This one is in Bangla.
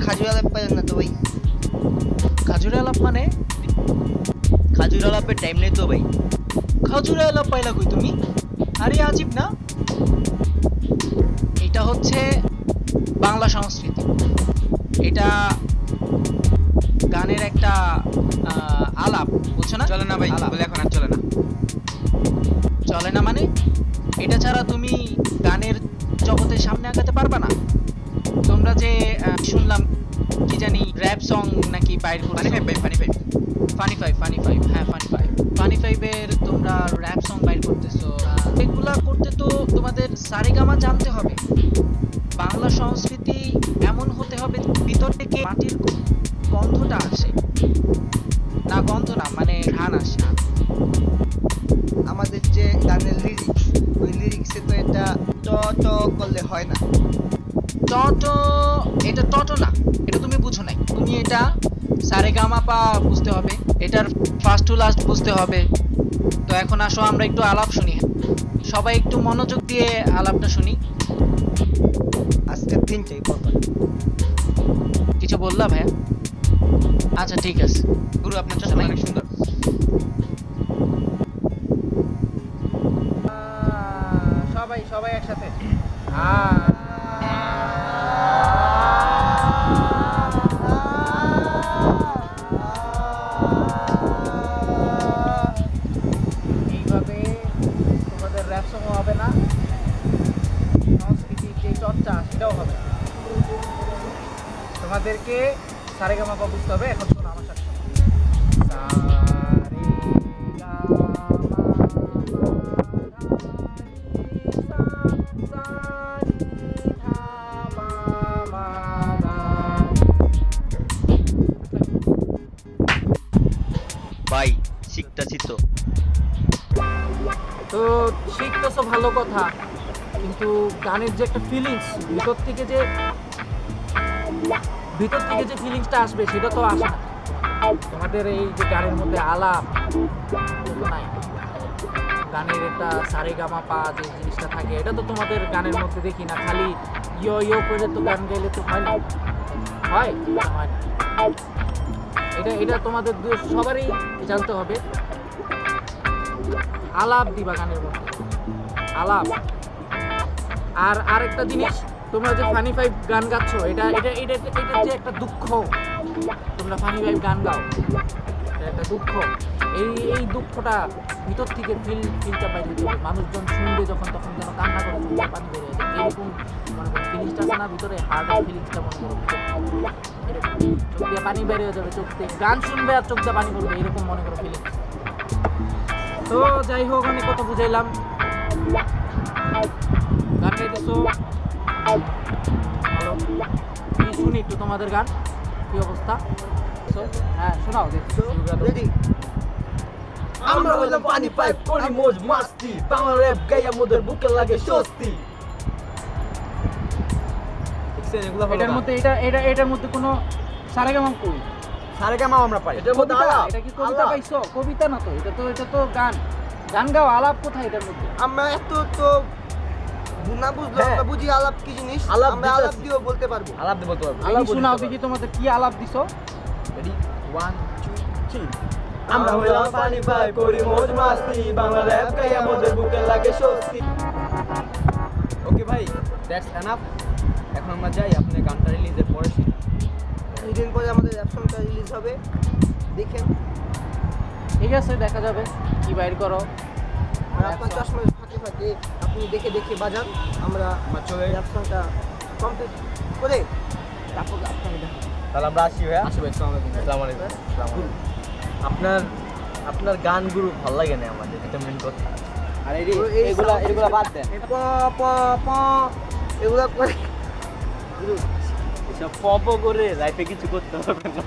খাজুর আলাপ পারেন না তো ভাই? খাজুর আলাপ মানে? খাজুর আলাপের টাইম নেই তো ভাই। খাজুর আলাপ পাইলা কই তুমি? আরে আজিব না, এটা হচ্ছে বাংলা সংস্কৃতি। এটা গানের একটা আলাপ, বুঝছো না? চলে না ভাই, বলে এখন আর চলে না। চলে না মানে? এটা ছাড়া তুমি গানের জগতের সামনে আগাতে পারবা না। তোমরা যে শুনলাম কি জানি র‍্যাপ সং নাকি বাইর করছো, ফানি ফাইভ, হ্যাঁ ফানি ফাইভের তোমরা র‍্যাপ সং বাইর করতেছো। এগুলা করতে তো তোমাদের সারেগামা জানতে হবে। বাংলা সংস্কৃতি এমন হতে হবে ভিতর থেকে মাটির গন্ধটা আসে, না গন্ধ না মানে ঘ্রাণ আসে। আমাদের যে গানের লিরিক্স, ওই লিরিক্সে তো এটা ট ট করলে হয় না। এটা টটো না, এটা তুমি বুঝো নাই। তুমি এটা সারেগামাপা বুঝতে হবে, এটার ফার্স্ট টু লাস্ট বুঝতে হবে। তো এখন আসো আমরা একটু আলাপ শুনি, সবাই একটু মনোযোগ দিয়ে আলাপটা শুনি। আজকের দিনটাই কত কিছু বললা ভাইয়া? আচ্ছা ঠিক আছে গুরু, আপনার চশমা অনেক সুন্দর। সবাই একসাথে। এইভাবে তোমাদের র‍্যাপ সং হবে না, সংস্কৃতির যে চর্চা সেটাও হবে না। তোমাদেরকে সারেগামাপা বুঝতে হবে। এখন শোনো আমার সাথে, ভাই শিখতাছি তো। তো শিখতেছো ভালো কথা, কিন্তু গানের যে একটা ফিলিংস ভিতর থেকে যে ফিলিংসটা আসবে সেটা তো আসে না। তোমাদের এই যে গানের মধ্যে আলাপ তো নাই, গানের একটা সারেগামাপা যে জিনিসটা থাকে এটা তো তোমাদের গানের মধ্যে দেখি না। খালি ইয়ো ইয়ো করে তো গান গাইলে তো হয় না, হয় না? এটা তোমাদের সবারই জানতে হবে। আলাপ দিবা গানের মধ্যে, আলাপ। আর আরেকটা জিনিস, তোমরা যে ফানি ফাইভ গান গাচ্ছ, এটা যে একটা দুঃখ। তোমরা ফানি ফাইভ গান গাও, এটা একটা দুঃখ। এই দুঃখটা ভিতর থেকে ফিলটা বাইরে দিতে হবে। মানুষজন শুনবে যখন, তখন যেন কান্না করে চোখে পানি বেরিয়ে যায়। এরকম মনে করো ফিলিংসটা আছে না ভিতরে, হার্টের ফিলিংসটা মনে করো এরকম চোখ দিয়ে পানি বেরিয়ে যাবে। চোখ দিয়ে গান শুনবে আর চোখ দিয়ে পানি পড়বে, এরকম মনে করো ফিলিংস। তো যাই হোক, অনেক কথা বুঝাইলাম। গান গাইতেছো ভালো, শুনি একটু তোমাদের গান, কি অবস্থা? হ্যাঁ শোনাও। রেডি? আমরা হইলাম পানি পাইপ, করি মোজ মাস্তি, বাংলা র‍্যাপ গাইয়া মোদের বুকে লাগে স্বস্তি। এটার মধ্যে কোনো সারেগামা কই? সারেগামা আমরা পাই। এটার মধ্যে আলাপ। এটা কি কবিতা পাইছো? কবিতা না তো, এটা তো গান। গান গাও, আলাপ কোথায় এটার মধ্যে? আমরা এত তো না বুঝলো, আমরা বুঝি আলাপ কি জিনিস। আমরা আলাপ দিও বলতে পারবো। আলাপ দিয়ে বলতে পারবো। আলাপ শোনাও দেখি, তোমাদের কি আলাপ দিছো? রেডি 1 2 3। আমরা হইলাম পানি পাইপ, করি মোজ মাস্তি, বাংলা র‍্যাপ গাইয়া মোদের বুকে লাগে স্বস্তি। ওকে ভাই, দ্যাটস এনাফ। এখন আমরা যাই, আপনি গানটা রিলিজের পরে শুনি। দুদিন পরে আমাদের র‍্যাপ সংটা রিলিজ হবে, দেখেন। ঠিক আছে, দেখা যাবে কি বাইর করো। আর আপনার চশমার ফাঁকে ফাঁকে আপনি দেখে দেখে বাজান। আমরা চলে র‍্যাপ সংটা কমপ্লিট করে তারপর আপনাকে দেখাবো। তাহলে আমরা আসি ভাইয়া। আসি ভাই, আসসালামু আলাইকুম। আপনার গানগুলো ভালো লাগে না আমাদের, এটা মেন কথা। আর এগুলা বাদ দেন, প প প এগুলা করে এসব পপ করে লাইফে কিছু করতে হবে না।